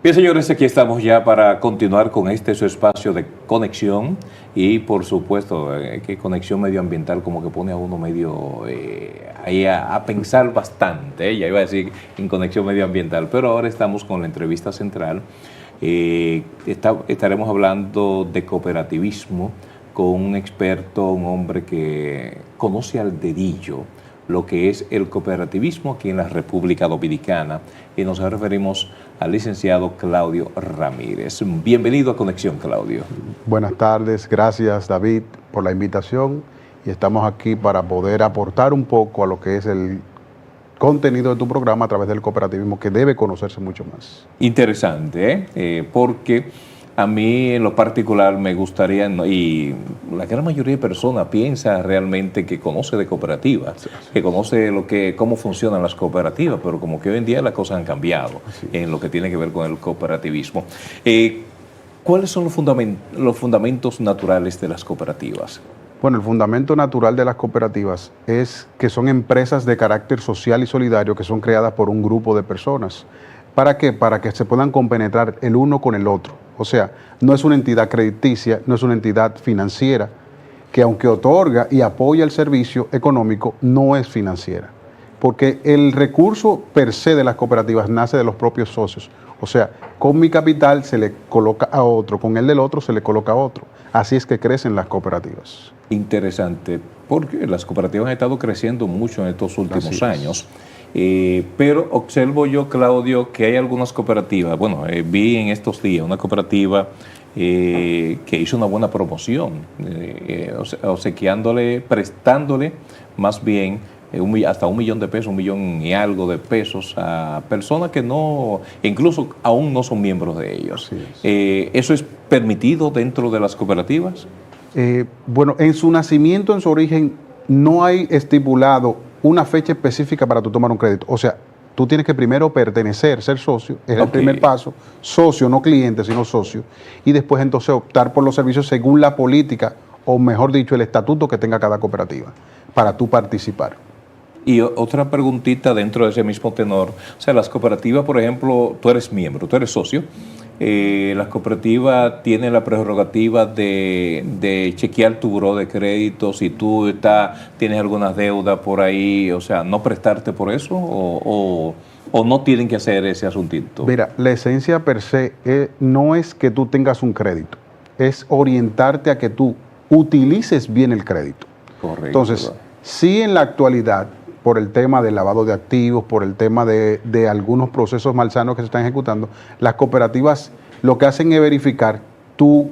Bien, señores, aquí estamos ya para continuar con su espacio de conexión y, por supuesto, que conexión medioambiental como que pone a uno medio ahí a pensar bastante. Ya iba a decir en conexión medioambiental, pero ahora estamos con la entrevista central. Estaremos hablando de cooperativismo con un experto, un hombre que conoce al dedillo lo que es el cooperativismo aquí en la República Dominicana, y nos referimos al licenciado Claudio Ramírez. Bienvenido a Conexión, Claudio. Buenas tardes, gracias David por la invitación, y estamos aquí para poder aportar un poco a lo que es el contenido de tu programa a través del cooperativismo, que debe conocerse mucho más. Interesante, porque a mí en lo particular me gustaría, y la gran mayoría de personas piensa realmente que conoce de cooperativas, que conoce cómo funcionan las cooperativas, pero como que hoy en día las cosas han cambiado en lo que tiene que ver con el cooperativismo. ¿Cuáles son los fundamentos naturales de las cooperativas? Bueno, el fundamento natural de las cooperativas es que son empresas de carácter social y solidario que son creadas por un grupo de personas. ¿Para qué? Para que se puedan compenetrar el uno con el otro. O sea, no es una entidad crediticia, no es una entidad financiera, que aunque otorga y apoya el servicio económico, no es financiera. Porque el recurso per se de las cooperativas nace de los propios socios. O sea, con mi capital se le coloca a otro, con el del otro se le coloca a otro. Así es que crecen las cooperativas. Interesante, porque las cooperativas han estado creciendo mucho en estos últimos años. Pero observo yo, Claudio, que hay algunas cooperativas. Bueno, vi en estos días una cooperativa que hizo una buena promoción, obsequiándole, prestándole más bien hasta $1 millón de pesos, $1 millón y algo de pesos a personas que no, incluso aún no son miembros de ellos. ¿Eso es permitido dentro de las cooperativas? Bueno, en su nacimiento, en su origen, no hay estipulado una fecha específica para tú tomar un crédito. O sea, tú tienes que primero pertenecer, ser socio, es el primer paso, socio, no cliente, sino socio, y después entonces optar por los servicios según la política, o mejor dicho, el estatuto que tenga cada cooperativa, para tú participar. Y otra preguntita dentro de ese mismo tenor, o sea, las cooperativas, por ejemplo, tú eres miembro, tú eres socio, las cooperativas tienen la prerrogativa de chequear tu buró de crédito, si tú tienes alguna deuda por ahí, o sea, no prestarte por eso, o no tienen que hacer ese asuntito. Mira, la esencia per se no es que tú tengas un crédito, es orientarte a que tú utilices bien el crédito. Correcto. Entonces, sí, en la actualidad, por el tema del lavado de activos, por el tema de algunos procesos malsanos que se están ejecutando, las cooperativas lo que hacen es verificar tu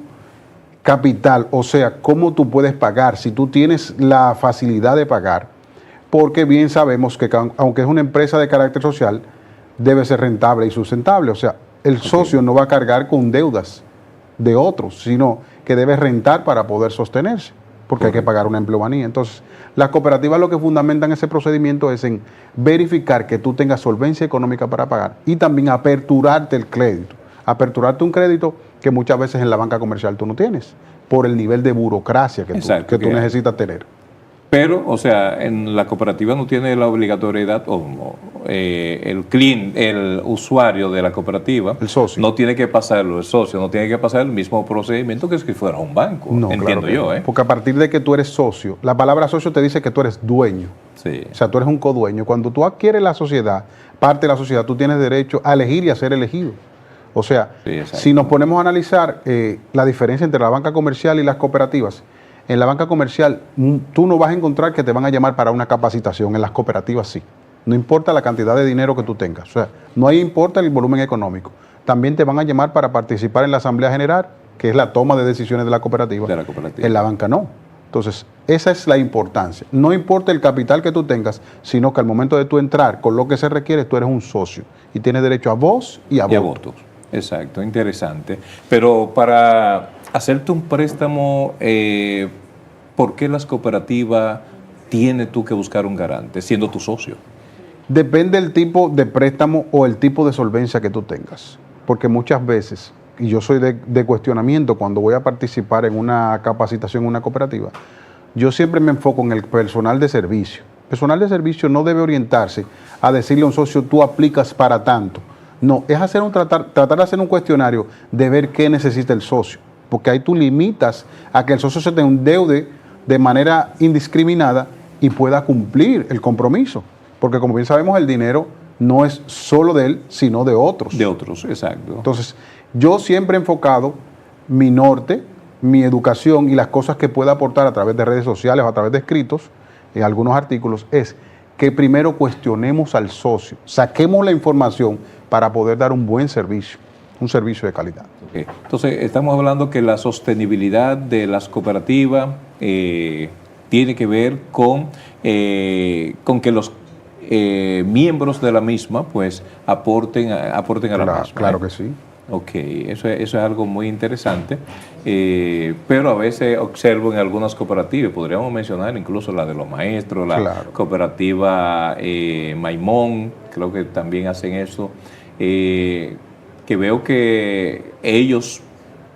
capital, o sea, cómo tú puedes pagar, si tú tienes la facilidad de pagar, porque bien sabemos que aunque es una empresa de carácter social, debe ser rentable y sustentable. O sea, el socio no va a cargar con deudas de otros, sino que debe rentar para poder sostenerse, porque hay que pagar una empleomanía. Entonces, las cooperativas lo que fundamentan ese procedimiento es en verificar que tú tengas solvencia económica para pagar y también aperturarte el crédito. Aperturarte un crédito que muchas veces en la banca comercial tú no tienes, por el nivel de burocracia que tú necesitas tener. Pero, o sea, en la cooperativa no tiene la obligatoriedad, el usuario de la cooperativa, el socio, no tiene que pasarlo, el socio no tiene que pasar el mismo procedimiento que si fuera un banco, no, entiendo claro yo. No. Porque a partir de que tú eres socio, la palabra socio te dice que tú eres dueño. Sí. O sea, tú eres un codueño. Cuando tú adquieres la sociedad, parte de la sociedad, tú tienes derecho a elegir y a ser elegido. O sea, si nos ponemos a analizar la diferencia entre la banca comercial y las cooperativas, en la banca comercial tú no vas a encontrar que te van a llamar para una capacitación, en las cooperativas sí. No importa la cantidad de dinero que tú tengas, o sea, no importa el volumen económico. También te van a llamar para participar en la Asamblea General, que es la toma de decisiones de la cooperativa. En la banca no. Entonces, esa es la importancia. No importa el capital que tú tengas, sino que al momento de tú entrar con lo que se requiere, tú eres un socio y tienes derecho a voz y a voto. Exacto, interesante. Pero para hacerte un préstamo, ¿por qué las cooperativas tienes tú que buscar un garante, siendo tu socio? Depende del tipo de préstamo o el tipo de solvencia que tú tengas. Porque muchas veces, y yo soy de cuestionamiento cuando voy a participar en una capacitación en una cooperativa, yo siempre me enfoco en el personal de servicio. El personal de servicio no debe orientarse a decirle a un socio, tú aplicas para tanto. No, es tratar de hacer un cuestionario de ver qué necesita el socio, porque ahí tú limitas a que el socio se te endeude de manera indiscriminada y pueda cumplir el compromiso, porque como bien sabemos el dinero no es solo de él, sino de otros. De otros, exacto. Entonces, yo siempre he enfocado mi norte, mi educación y las cosas que pueda aportar a través de redes sociales o a través de escritos, en algunos artículos, es que primero cuestionemos al socio, saquemos la información para poder dar un buen servicio, un servicio de calidad. Okay. Entonces, estamos hablando que la sostenibilidad de las cooperativas tiene que ver con que los miembros de la misma pues aporten a la misma. Claro que sí. Ok, eso es algo muy interesante, pero a veces observo en algunas cooperativas, podríamos mencionar incluso la de los maestros, la cooperativa Maimón, creo que también hacen eso, que veo que ellos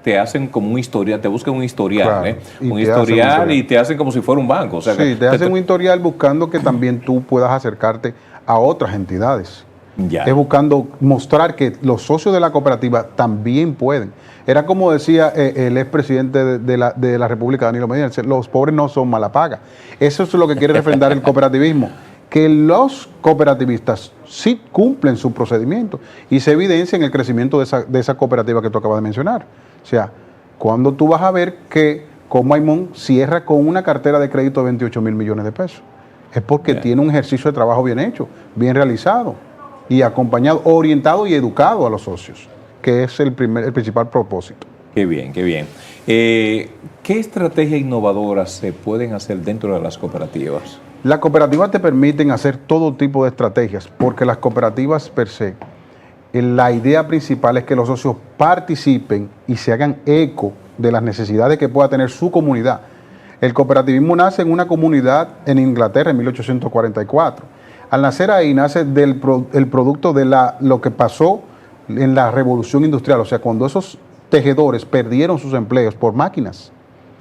te hacen como un historial, te buscan un historial, un historial y te hacen como si fuera un banco. O sea, sí, te hacen un historial buscando que también tú puedas acercarte a otras entidades. Ya. Es buscando mostrar que los socios de la cooperativa también pueden. Era como decía el expresidente de la República, Danilo Medina, los pobres no son mala paga. Eso es lo que quiere refrendar el cooperativismo, que los cooperativistas sí cumplen su procedimiento y se evidencia en el crecimiento de esa cooperativa que tú acabas de mencionar. O sea, cuando tú vas a ver que Comaimón cierra con una cartera de crédito de 28 mil millones de pesos, es porque tiene un ejercicio de trabajo bien hecho, bien realizado y acompañado, orientado y educado a los socios, que es el principal propósito. Qué bien, qué bien. ¿Qué estrategias innovadoras se pueden hacer dentro de las cooperativas? Las cooperativas te permiten hacer todo tipo de estrategias, porque las cooperativas per se, la idea principal es que los socios participen y se hagan eco de las necesidades que pueda tener su comunidad. El cooperativismo nace en una comunidad en Inglaterra en 1844. Al nacer ahí nace el producto de lo que pasó en la revolución industrial, o sea, cuando esos tejedores perdieron sus empleos por máquinas.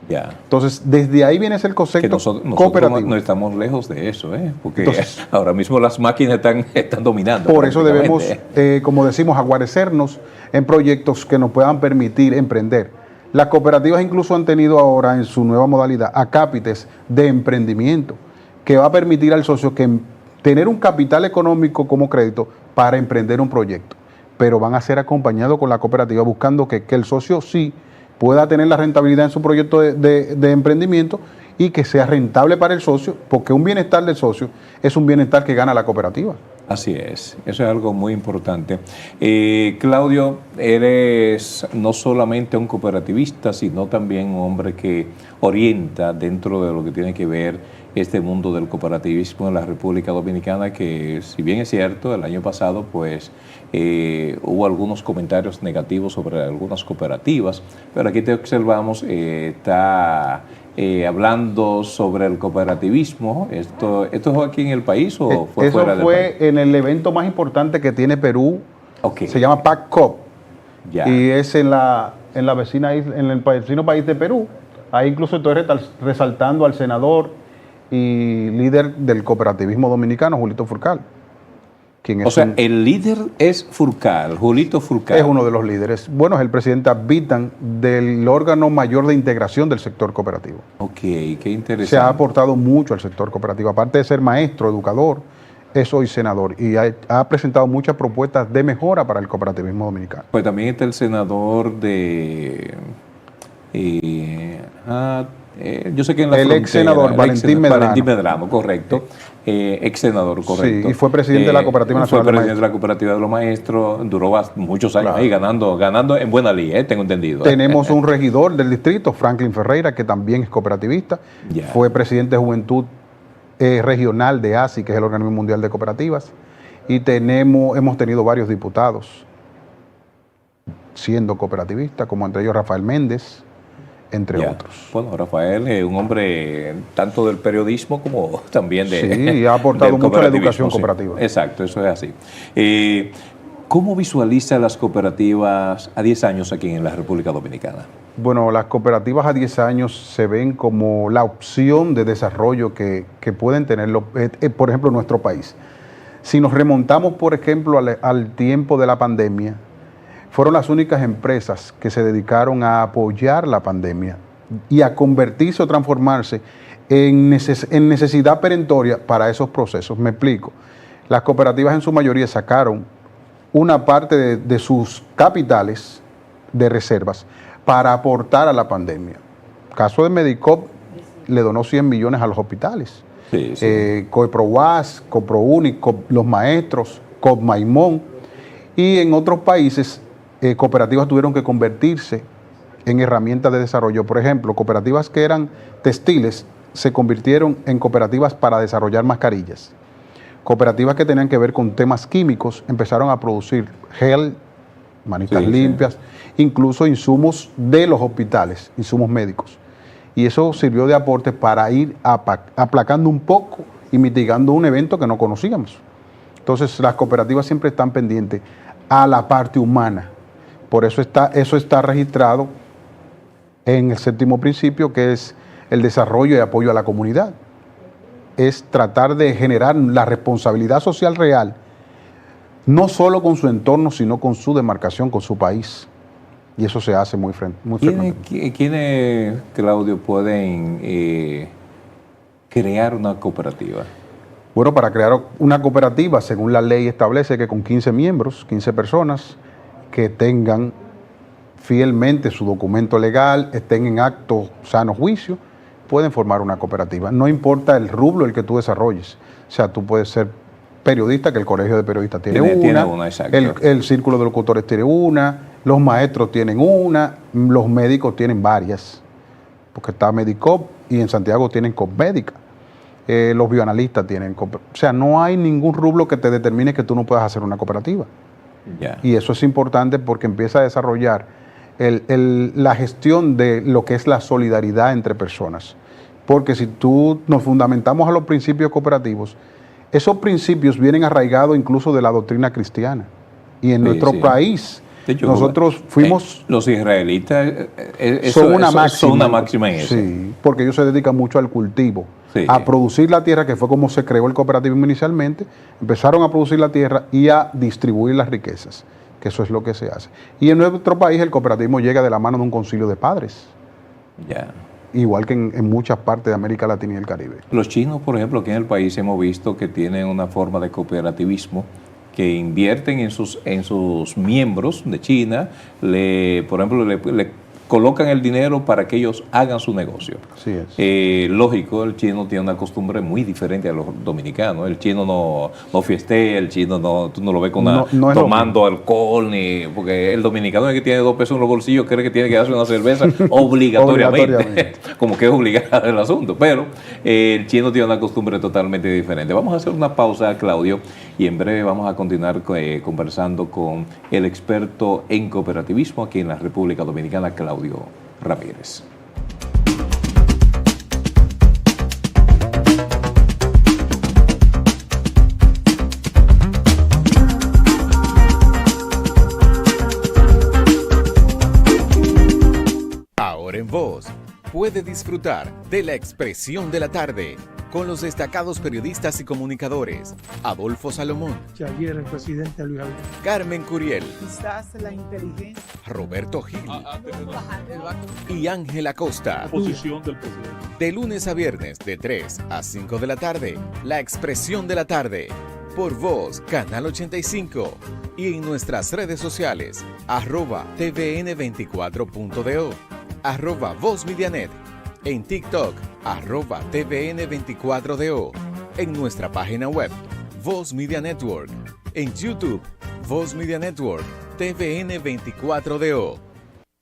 Ya. Entonces, desde ahí viene ese concepto nosotros cooperativo. No estamos lejos de eso, porque entonces, ahora mismo las máquinas están dominando. Por eso debemos, como decimos, aguarecernos en proyectos que nos puedan permitir emprender. Las cooperativas incluso han tenido ahora en su nueva modalidad acápites de emprendimiento, que va a permitir al socio tener un capital económico como crédito para emprender un proyecto, pero van a ser acompañados con la cooperativa buscando que el socio sí pueda tener la rentabilidad en su proyecto de emprendimiento y que sea rentable para el socio, porque un bienestar del socio es un bienestar que gana la cooperativa. Así es, eso es algo muy importante. Claudio, eres no solamente un cooperativista, sino también un hombre que orienta dentro de lo que tiene que ver este mundo del cooperativismo en la República Dominicana, que si bien es cierto, el año pasado pues hubo algunos comentarios negativos sobre algunas cooperativas, pero aquí te observamos, está hablando sobre el cooperativismo. ¿Esto es aquí en el país o fue fuera del país? Eso fue en el evento más importante que tiene Perú, se llama PACCOP, y es en el vecino país de Perú. Ahí incluso estoy resaltando al senador y líder del cooperativismo dominicano, Julito Furcal. El líder es Furcal, Julito Furcal. Es uno de los líderes. Bueno, es el presidente ad vitam del órgano mayor de integración del sector cooperativo. Ok, qué interesante. Se ha aportado mucho al sector cooperativo. Aparte de ser maestro, educador, es hoy senador y ha presentado muchas propuestas de mejora para el cooperativismo dominicano. Pues también está el senador de... yo sé que en la el ex senador Valentín Medrano, correcto. Ex senador, correcto. Sí, y fue presidente de la Cooperativa Nacional. Fue presidente de la Cooperativa de los Maestros, duró muchos años ahí ganando en buena liga, tengo entendido. Tenemos un regidor del distrito, Franklin Ferreira, que también es cooperativista. Fue presidente de Juventud Regional de ASI, que es el Organismo Mundial de Cooperativas. Y hemos tenido varios diputados siendo cooperativistas, como entre ellos Rafael Méndez, entre otros. Bueno, Rafael es un hombre tanto del periodismo como también de... Sí, ha aportado mucho a la educación cooperativa. Exacto, eso es así. ¿Cómo visualiza las cooperativas a 10 años aquí en la República Dominicana? Bueno, las cooperativas a 10 años se ven como la opción de desarrollo que pueden tener, por ejemplo, nuestro país. Si nos remontamos, por ejemplo, al tiempo de la pandemia, fueron las únicas empresas que se dedicaron a apoyar la pandemia y a convertirse o transformarse en necesidad perentoria para esos procesos. Me explico. Las cooperativas en su mayoría sacaron una parte de sus capitales de reservas para aportar a la pandemia. Caso de Medicop, le donó 100 millones a los hospitales. Sí, sí. Coeprowas, Coprouni, los maestros, Copmaimón, y en otros países cooperativas tuvieron que convertirse en herramientas de desarrollo. Por ejemplo, cooperativas que eran textiles se convirtieron en cooperativas para desarrollar mascarillas. Cooperativas que tenían que ver con temas químicos empezaron a producir gel, manitas limpias, incluso insumos de los hospitales, insumos médicos. Y eso sirvió de aporte para ir aplacando un poco y mitigando un evento que no conocíamos. Entonces, las cooperativas siempre están pendientes a la parte humana. Por eso eso está registrado en el 7º principio, que es el desarrollo y apoyo a la comunidad. Es tratar de generar la responsabilidad social real, no solo con su entorno, sino con su demarcación, con su país. Y eso se hace muy frecuentemente. ¿Quiénes, Claudio, pueden crear una cooperativa? Bueno, para crear una cooperativa, según la ley establece que con 15 miembros, 15 personas que tengan fielmente su documento legal, estén en acto sano juicio, pueden formar una cooperativa. No importa el rubro el que tú desarrolles. O sea, tú puedes ser periodista, que el Colegio de Periodistas tiene una, el Círculo de Locutores tiene una, los maestros tienen una, los médicos tienen varias, porque está Medicop y en Santiago tienen Copmédica. Los bioanalistas tienen... O sea, no hay ningún rubro que te determine que tú no puedas hacer una cooperativa. Yeah. Y eso es importante porque empieza a desarrollar la gestión de lo que es la solidaridad entre personas. Porque si tú nos fundamentamos a los principios cooperativos, esos principios vienen arraigados incluso de la doctrina cristiana. Y en nuestro país, hecho, nosotros fuimos... los israelitas son una máxima en eso. Sí, porque ellos se dedican mucho al cultivo, a producir la tierra, que fue como se creó el cooperativismo inicialmente. Empezaron a producir la tierra y a distribuir las riquezas, que eso es lo que se hace. Y en nuestro país el cooperativismo llega de la mano de un concilio de padres. Ya. Igual que en muchas partes de América Latina y el Caribe. Los chinos, por ejemplo, aquí en el país hemos visto que tienen una forma de cooperativismo que invierten en sus miembros de China, por ejemplo, le colocan el dinero para que ellos hagan su negocio. Así es. Lógico, el chino tiene una costumbre muy diferente a los dominicanos. El chino no fiestea, el chino tú no lo ves tomando alcohol, porque el dominicano es que tiene 2 pesos en los bolsillos, cree que tiene que darse una cerveza obligatoriamente. Como que es obligado el asunto. Pero el chino tiene una costumbre totalmente diferente. Vamos a hacer una pausa, Claudio, y en breve vamos a continuar conversando con el experto en cooperativismo aquí en la República Dominicana, Claudio Ramírez. Ahora en Voz, puede disfrutar de La Expresión de la Tarde con los destacados periodistas y comunicadores Adolfo Salomón, ayer el presidente Luis Abinader, Carmen Curiel, quizás la inteligencia, Roberto Gil y Ángel Acosta. Posición del presidente. De lunes a viernes de 3 a 5 de la tarde, La Expresión de la Tarde, por Voz, Canal 85, y en nuestras redes sociales, @tvn24.do, @VozMediaNet, en TikTok, @tvn24do, en nuestra página web, Voz Media Network, en YouTube, Voz Media Network, TVN24DO.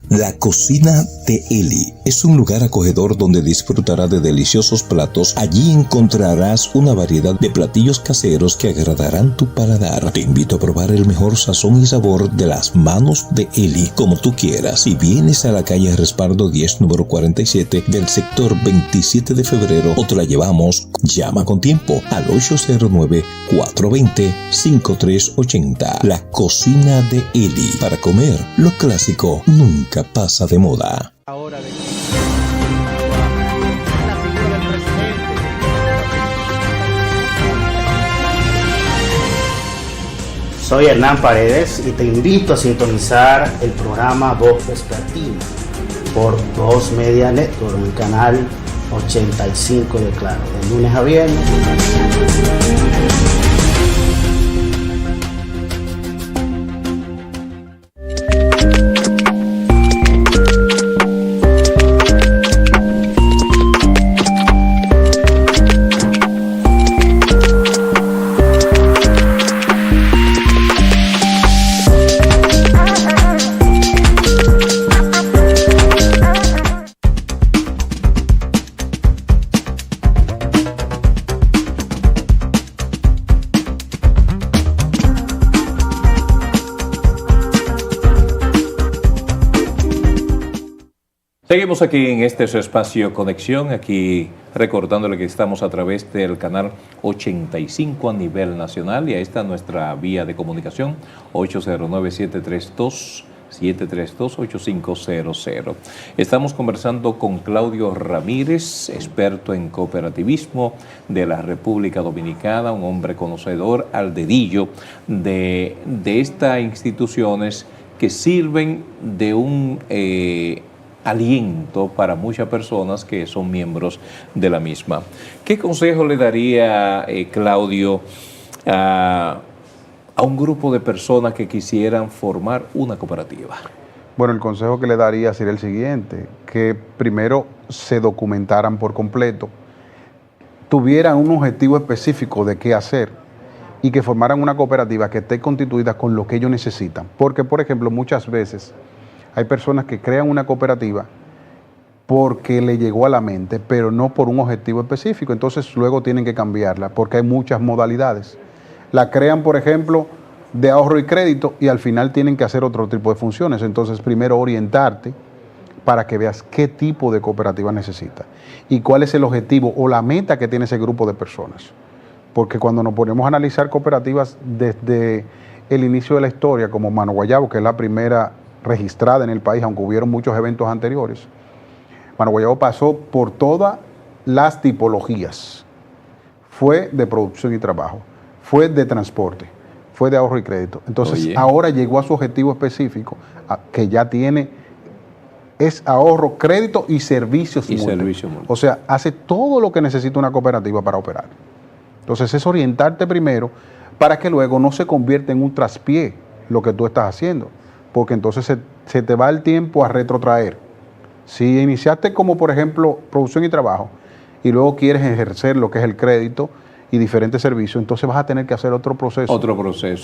La Cocina de Eli es un lugar acogedor donde disfrutarás de deliciosos platos. Allí encontrarás una variedad de platillos caseros que agradarán tu paladar. Te invito a probar el mejor sazón y sabor de las manos de Eli, como tú quieras. Si vienes a la calle Respaldo 10, número 47, del sector 27 de febrero, o te la llevamos, llama con tiempo al 809-420-5380. La Cocina de Eli. Para comer, lo clásico nunca pasa de moda. ahora de la figura del presidente. Soy Hernán Paredes y te invito a sintonizar el programa Voz Vespertina por Voz Media Network en el canal 85 de Claro, de lunes a viernes. Seguimos aquí en este su espacio Conexión, aquí recordándole que estamos a través del canal 85 a nivel nacional y ahí está nuestra vía de comunicación 809-732-8500. Estamos conversando con Claudio Ramírez, experto en cooperativismo de la República Dominicana, un hombre conocedor al dedillo de estas instituciones que sirven de un aliento para muchas personas que son miembros de la misma. ¿Qué consejo le daría Claudio a un grupo de personas que quisieran formar una cooperativa? Bueno, el consejo que le daría sería el siguiente, que primero se documentaran por completo, tuvieran un objetivo específico de qué hacer y que formaran una cooperativa que esté constituida con lo que ellos necesitan. Porque, por ejemplo, muchas veces hay personas que crean una cooperativa porque le llegó a la mente, pero no por un objetivo específico. Entonces luego tienen que cambiarla porque hay muchas modalidades. La crean, por ejemplo, de ahorro y crédito y al final tienen que hacer otro tipo de funciones. Entonces primero orientarte para que veas qué tipo de cooperativa necesitas y cuál es el objetivo o la meta que tiene ese grupo de personas. Porque cuando nos ponemos a analizar cooperativas desde el inicio de la historia, como Mano Guayabo, que es la primera registrada en el país, aunque hubieron muchos eventos anteriores, Mano Guayabo pasó por todas las tipologías. Fue de producción y trabajo, fue de transporte, fue de ahorro y crédito. Entonces, ahora llegó a su objetivo específico, que ya tiene, es ahorro, crédito y servicios múltiples. O sea, hace todo lo que necesita una cooperativa para operar. Entonces, es orientarte primero para que luego no se convierta en un traspié lo que tú estás haciendo, porque entonces se te va el tiempo a retrotraer. Si iniciaste como, por ejemplo, producción y trabajo, y luego quieres ejercer lo que es el crédito y diferentes servicios, entonces vas a tener que hacer otro proceso.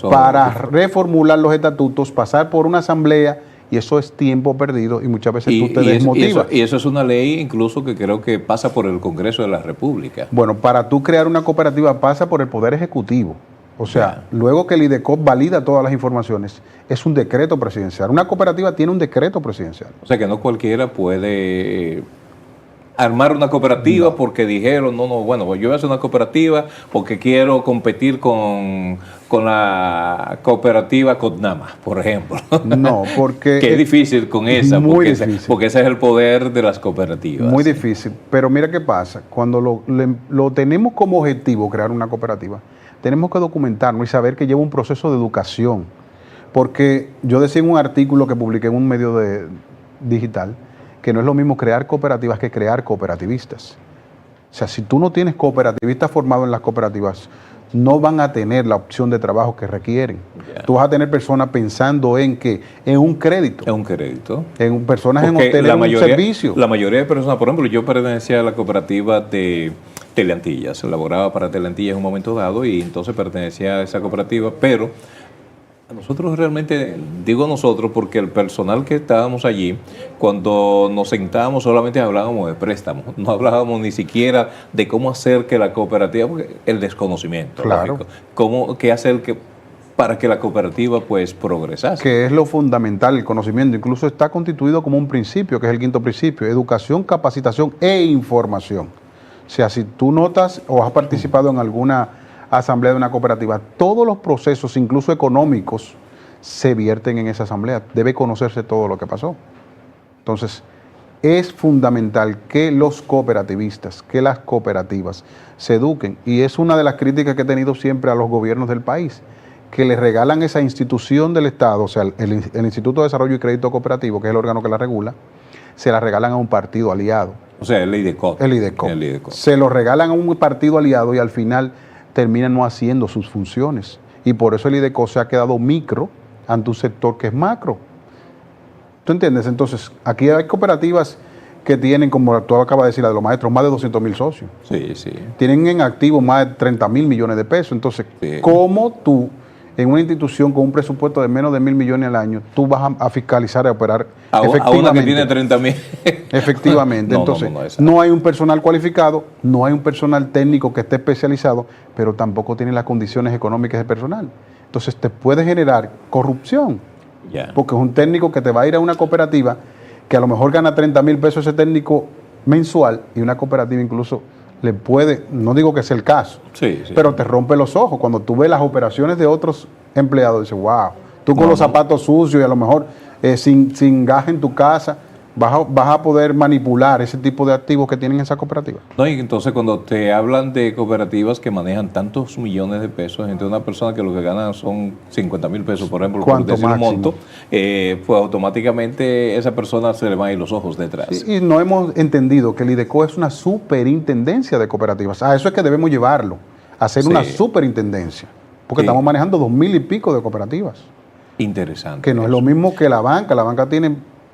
Para reformular los estatutos, pasar por una asamblea, y eso es tiempo perdido y muchas veces tú te desmotivas. Y eso es una ley incluso que creo que pasa por el Congreso de la República. Bueno, para tú crear una cooperativa pasa por el Poder Ejecutivo. O sea, luego que el IDECOP valida todas las informaciones, es un decreto presidencial. Una cooperativa tiene un decreto presidencial. O sea que no cualquiera puede armar una cooperativa porque dijeron, bueno, pues yo voy a hacer una cooperativa porque quiero competir con la cooperativa Codnama, por ejemplo. No, porque... que es difícil con esa, porque ese es el poder de las cooperativas. Muy difícil, pero mira qué pasa, cuando lo tenemos como objetivo crear una cooperativa, tenemos que documentarnos y saber que lleva un proceso de educación. Porque yo decía en un artículo que publiqué en un medio digital que no es lo mismo crear cooperativas que crear cooperativistas. O sea, si tú no tienes cooperativistas formados en las cooperativas, no van a tener la opción de trabajo que requieren. Tú vas a tener personas pensando en un crédito. En un crédito. En personas en hoteles, en un servicio. La mayoría de personas, por ejemplo, yo pertenecía a la cooperativa de Teleantillas, laboraba para Teleantillas en un momento dado y entonces pertenecía a esa cooperativa, pero nosotros realmente, digo nosotros porque el personal que estábamos allí, cuando nos sentábamos solamente hablábamos de préstamos, no hablábamos ni siquiera de cómo hacer que la cooperativa, porque el desconocimiento, claro, qué hacer para que la cooperativa pues progresase. Que es lo fundamental, el conocimiento, incluso está constituido como un principio, que es el quinto principio, educación, capacitación e información. O sea, si tú notas o has participado en alguna asamblea de una cooperativa, todos los procesos, incluso económicos, se vierten en esa asamblea. Debe conocerse todo lo que pasó. Entonces, es fundamental que los cooperativistas, que las cooperativas se eduquen. Y es una de las críticas que he tenido siempre a los gobiernos del país, que le regalan esa institución del Estado, o sea, el Instituto de Desarrollo y Crédito Cooperativo, que es el órgano que la regula, se la regalan a un partido aliado. O sea, el IDECOP. El IDECOP. Se lo regalan a un partido aliado y al final terminan no haciendo sus funciones. Y por eso el IDECOP se ha quedado micro ante un sector que es macro. ¿Tú entiendes? Entonces, aquí hay cooperativas que tienen, como tú acabas de decir, la de los maestros, más de 200,000 socios. Sí, sí. Tienen en activo más de 30,000 millones de pesos. Entonces, Sí. ¿cómo tú, en una institución con un presupuesto de menos de 1.000 millones al año, tú vas a fiscalizar y a operar A efectivamente? una que tiene 30,000. Efectivamente. No, Entonces, no, esa. no hay un personal cualificado, no hay un personal técnico que esté especializado, pero tampoco tiene las condiciones económicas de personal. Entonces, te puede generar corrupción, Ya. porque es un técnico que te va a ir a una cooperativa que a lo mejor gana 30,000 pesos ese técnico mensual y una cooperativa incluso le puede, no digo que sea el caso, Sí, sí. pero te rompe los ojos. Cuando tú ves las operaciones de otros empleados, dices, wow, tú con los zapatos sucios y a lo mejor sin gas en tu casa, vas a poder manipular ese tipo de activos que tienen esas cooperativas. No, y entonces cuando te hablan de cooperativas que manejan tantos millones de pesos, entre una persona que lo que gana son 50,000 pesos, por ejemplo, por ¿Cuánto decir un máximo? monto, pues automáticamente esa persona se le van a ir los ojos detrás. Y no hemos entendido que el IDECO es una superintendencia de cooperativas. A eso es que debemos llevarlo, a hacer Sí. una superintendencia, porque Sí. estamos manejando 2,000 y pico de cooperativas, Interesante. que no es eso. lo mismo que la banca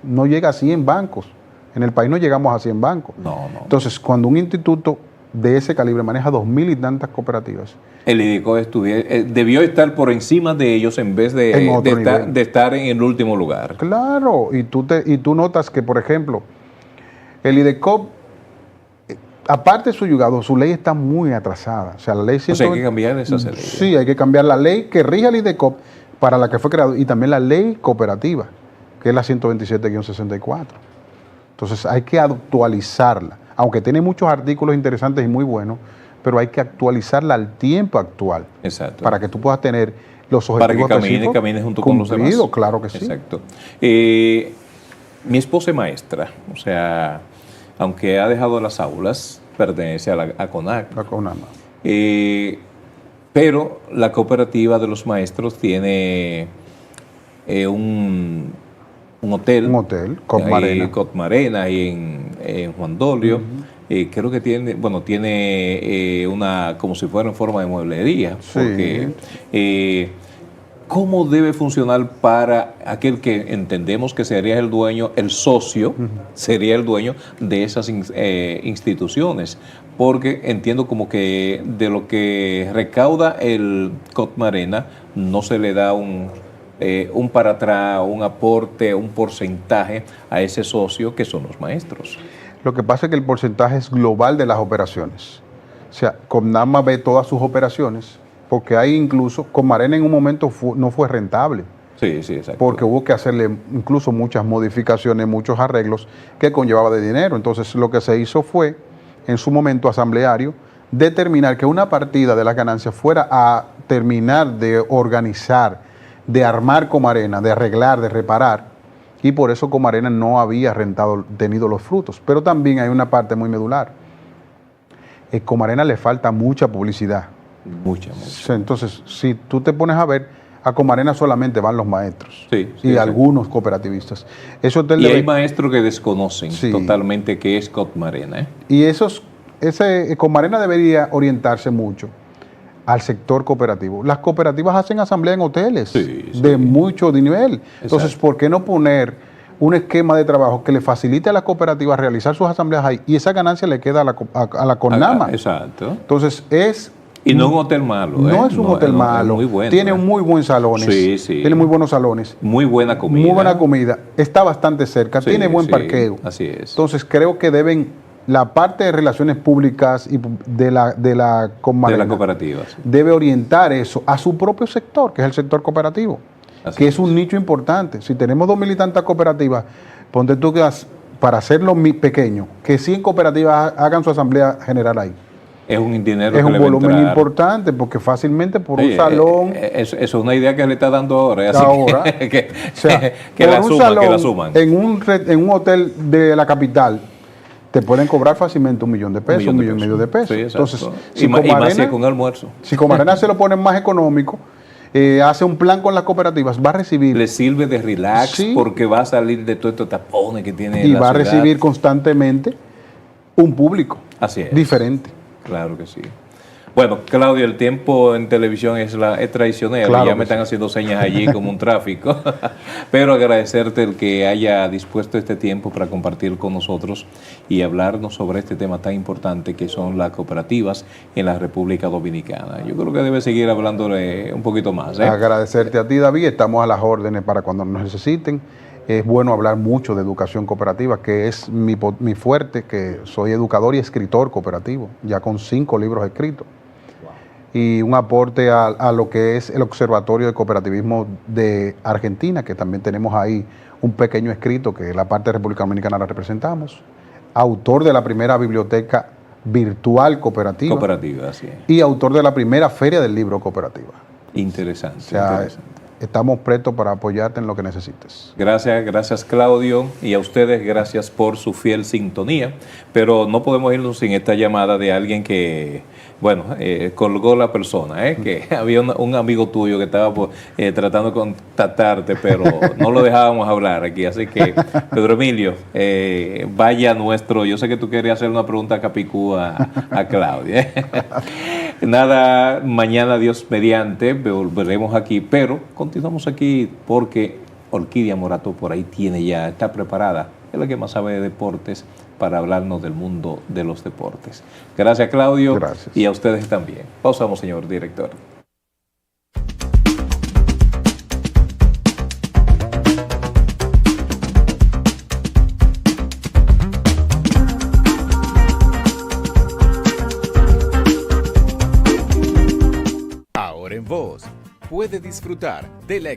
no llega a 100 bancos, en el país no llegamos a 100 bancos. No, no. Entonces, cuando un instituto de ese calibre maneja 2,000 y tantas cooperativas, El IDECO debió estar por encima de ellos en vez En otro de nivel. estar en el último lugar. claro, y tú notas que, por ejemplo, el IDECOP, aparte de su yugado, su ley está muy atrasada. O sea, la ley O sea, hay que cambiar esa ley. Sí, hay que cambiar la ley que rige el IDECOP para la que fue creado y también la ley cooperativa, que es la 127-64. Entonces hay que actualizarla, aunque tiene muchos artículos interesantes y muy buenos, pero hay que actualizarla al tiempo actual Exacto. para que tú puedas tener los Para que objetivos camine junto con los demás. cumplidos, claro que sí. Exacto. Mi esposa es maestra, o sea, aunque ha dejado las aulas, pertenece a CONAC. La CONAMA. Pero la cooperativa de los maestros tiene un hotel. Un hotel, Cotmarena. Cotmarena, ahí en Juan Dolio. Creo que tiene una, como si fuera en forma de mueblería. Sí. Porque, ¿cómo debe funcionar para aquel que entendemos que sería el dueño, el socio, sería el dueño de esas instituciones? Porque entiendo como que de lo que recauda el Cotmarena no se le da un para atrás, un aporte, un porcentaje a ese socio que son los maestros. Lo que pasa es que el porcentaje es global de las operaciones. O sea, CONAMA ve todas sus operaciones, porque hay incluso, Cotmarena en un momento no fue rentable, Sí, sí, exacto. porque hubo que hacerle incluso muchas modificaciones, muchos arreglos que conllevaba de dinero. Entonces lo que se hizo fue, en su momento asambleario, determinar que una partida de las ganancias fuera a terminar de organizar, de armar Comarena, de arreglar, de reparar, y por eso Comarena no había tenido los frutos. Pero también hay una parte muy medular. A Comarena le falta mucha publicidad. Mucha. Entonces, si tú te pones a ver, a Comarena solamente van los maestros Sí, sí, y exacto. algunos cooperativistas. Ese hotel Y debe- hay maestros que desconocen Sí. totalmente qué es Cotmarena, ¿eh? Y ese Comarena debería orientarse mucho al sector cooperativo. Las cooperativas hacen asamblea en hoteles Sí, sí. de mucho nivel. Entonces, Exacto. ¿por qué no poner un esquema de trabajo que le facilite a las cooperativas realizar sus asambleas ahí y esa ganancia le queda a la CONAMA? Exacto. Entonces, Y no un hotel malo. no ¿eh? es un hotel es malo. muy bueno. Tiene ¿eh? muy buenos salones. Sí, sí. Tiene muy buenos salones. Muy buena comida. Muy buena comida. Está bastante cerca. Sí, tiene buen sí, parqueo. Así es. Entonces creo que la parte de relaciones públicas y de la Comarena de la cooperativa. Sí. debe orientar eso a su propio sector, que es el sector cooperativo, Así que es un nicho importante. Si tenemos 2,000 y tantas cooperativas, ponte tú que para hacerlo pequeño, que 100 cooperativas hagan su asamblea general ahí. Es un dinero Es que un le va a volumen entrar. importante porque fácilmente por un Oye, salón... eso es una idea que le está dando ahora. Así Ahora, que, o sea, que por la un suman, salón que la suman. en un hotel de la capital te pueden cobrar fácilmente 1,000,000 de pesos, 1,5 millones de pesos. Sí, exacto. Entonces, y más si es con almuerzo. si Comarena se lo pone más económico hace un plan con las cooperativas, va a recibir Le sirve de relax Sí. porque va a salir de todos estos tapones que tiene y la va a ciudad. recibir constantemente un público Así es. diferente. Claro que sí. Bueno, Claudio, el tiempo en televisión es traicionero. Claro Ya que me están sí. haciendo señas allí como un tráfico. Pero agradecerte el que haya dispuesto este tiempo para compartir con nosotros y hablarnos sobre este tema tan importante que son las cooperativas en la República Dominicana. Yo creo que debe seguir hablándole un poquito más. Agradecerte a ti, David. Estamos a las órdenes para cuando nos necesiten. Es bueno hablar mucho de educación cooperativa, que es mi fuerte, que soy educador y escritor cooperativo, ya con 5 libros escritos. Y un aporte a lo que es el Observatorio de Cooperativismo de Argentina, que también tenemos ahí un pequeño escrito que la parte de República Dominicana la representamos. Autor de la primera biblioteca virtual cooperativa. Cooperativa, así es. Y autor de la primera feria del libro cooperativa. Interesante. O sea, interesante. estamos prestos para apoyarte en lo que necesites. Gracias Claudio, y a ustedes gracias por su fiel sintonía, pero no podemos irnos sin esta llamada de alguien que, bueno, colgó la persona, que había un amigo tuyo que estaba tratando de contactarte, pero no lo dejábamos hablar aquí, así que Pedro Emilio, vaya nuestro, yo sé que tú querías hacer una pregunta capicú a Claudia. Nada, mañana Dios mediante, volveremos aquí, pero continuamos aquí porque Orquídea Morato por ahí está preparada, es la que más sabe de deportes para hablarnos del mundo de los deportes. Gracias Claudio. Gracias. Y a ustedes también. Pausamos, señor director. Ahora en Voz puede disfrutar de la